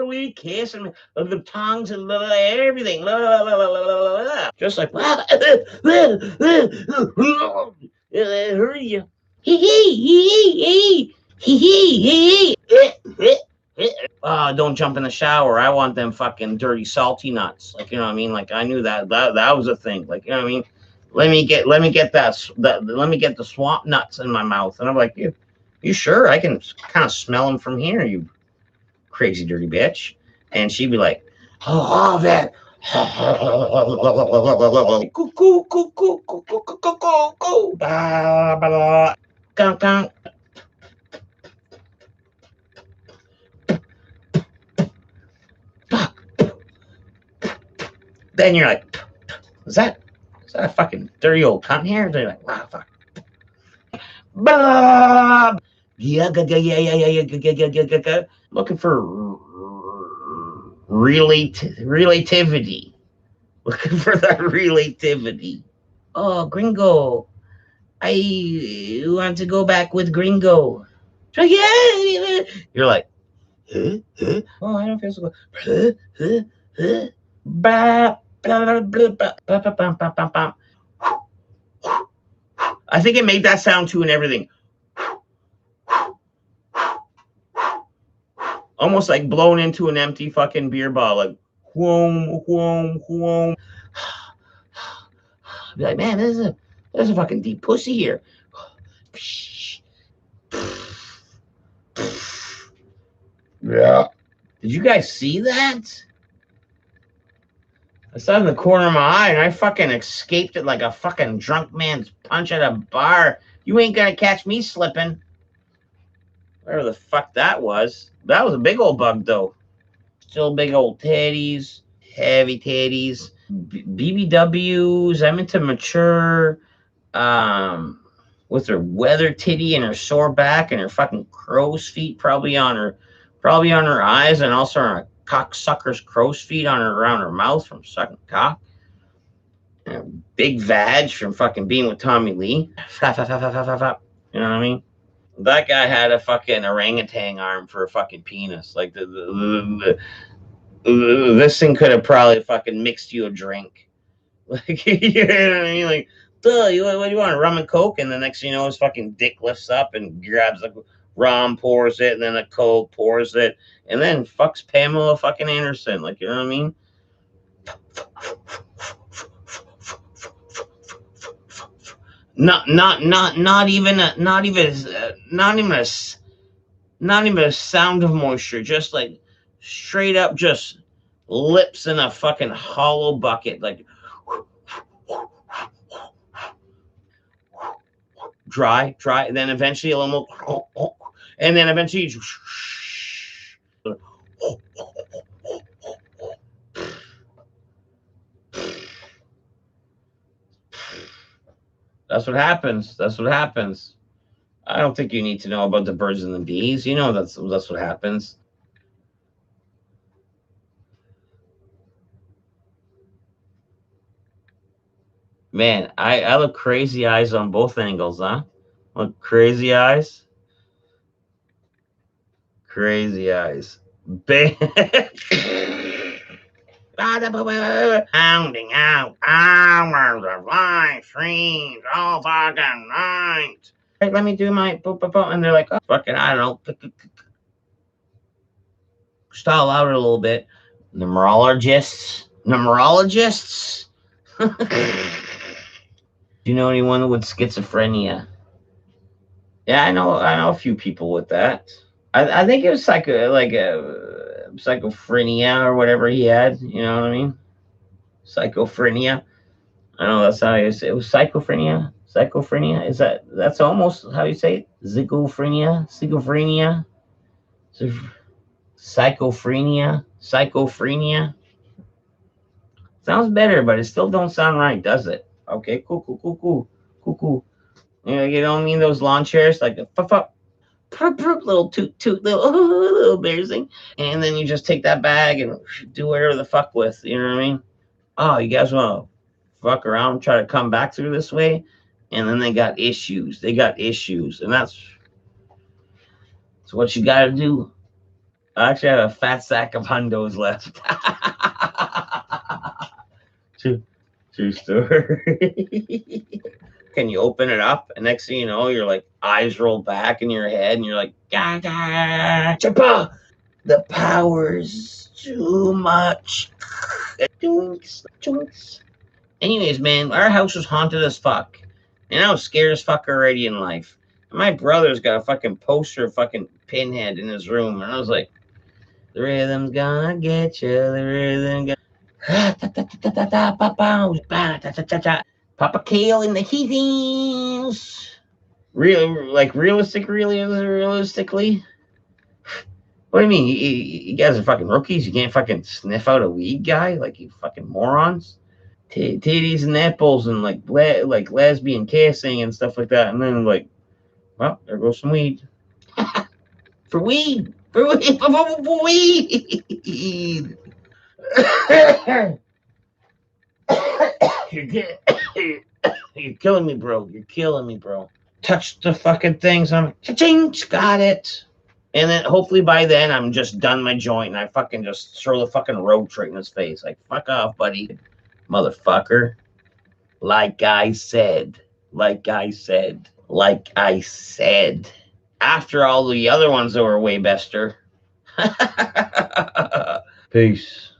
We kiss and the tongues and everything. Just like, hurry you. Don't jump in the shower. I want them fucking dirty, salty nuts. Like, you know what I mean? Like, I knew that was a thing. Like, you know what I mean? Let me get let me get the swamp nuts in my mouth. And I'm like, you sure? I can kind of smell them from here, you crazy dirty bitch. And she'd be like, oh, that. Cuckoo, cuckoo, cuckoo, cuckoo, cuckoo, blah, blah, blah. Then you're like, is that a fucking dirty old cunt here? They're like, wow, fuck. Blah. Looking for relativity. Looking for that relativity. Oh, Gringo. I want to go back with Gringo. So, yeah. You're like, huh? Oh, I don't feel so good. Bah. I think it made that sound too and everything. Almost like blown into an empty fucking beer bottle. Like, whoom, whoom, whoom. Be like, man, there's a fucking deep pussy here. Yeah. Did you guys see that? I saw it in the corner of my eye, and I fucking escaped it like a fucking drunk man's punch at a bar. You ain't gonna catch me slipping. Whatever the fuck that was. That was a big old bug, though. Still big old titties, heavy titties, BBWs. I'm into mature, with her weather titty and her sore back and her fucking crow's feet probably on her eyes, and also on her cocksucker's crow's feet around her mouth from sucking cock. And a big vag from fucking being with Tommy Lee. You know what I mean? That guy had a fucking orangutan arm for a fucking penis. Like this thing could have probably fucking mixed you a drink. Like, you know what I mean? Like, what do you want? Rum and Coke? And the next thing you know, his fucking dick lifts up and grabs like rum, pours it, and then a Coke, pours it, and then fucks Pamela fucking Anderson. Like, you know what I mean? Not even a sound of moisture. Just like straight up, just lips in a fucking hollow bucket. Like dry, and then eventually a little more, and then eventually. That's what happens. I don't think you need to know about the birds and the bees. You know that's what happens. Man, I look crazy eyes on both angles, huh? Look crazy eyes. Crazy eyes. Pounding out hours of live streams all fucking night. Right, let me do my and they're like, oh, fucking, I don't know. Stall out a little bit. Numerologists. Do you know anyone with schizophrenia? Yeah, I know a few people with that. I think it was schizophrenia or whatever he had. You know what I mean? Psychophrenia. I know that's how you say it. It was psychophrenia. Psychophrenia. That's almost how you say it? Zygophrenia. Psychophrenia. Sounds better, but it still don't sound right, does it? Okay, cool. You don't mean those lawn chairs like the little toot, little embarrassing. And then you just take that bag and do whatever the fuck with. You know what I mean? Oh, you guys want to fuck around and try to come back through this way? And then they got issues. They got issues. And that's what you got to do. I actually have a fat sack of hundos left. True story. Can you open it up? And next thing you know, your like eyes roll back in your head, and you're like, Gaga, Chapa, the power's too much. Joinks, joinks. Anyways, man, our house was haunted as fuck. And I was scared as fuck already in life. And my brother's got a fucking poster of fucking Pinhead in his room. And I was like, the rhythm's gonna get you, the rhythm gonna... Papa Kale in the heathens. Realistically? What do you mean? You guys are fucking rookies? You can't fucking sniff out a weed guy? Like, you fucking morons? Titties and nipples and like lesbian kissing and stuff like that. And then like, well, there goes some weed. For weed. For weed. For weed. You're killing me, bro. You're killing me, bro. Touch the fucking things. I'm cha-ching, got it. And then hopefully by then I'm just done my joint and I fucking just throw the fucking road trait in his face. Like, fuck off, buddy. Motherfucker. Like I said. After all the other ones that were way bester. Peace.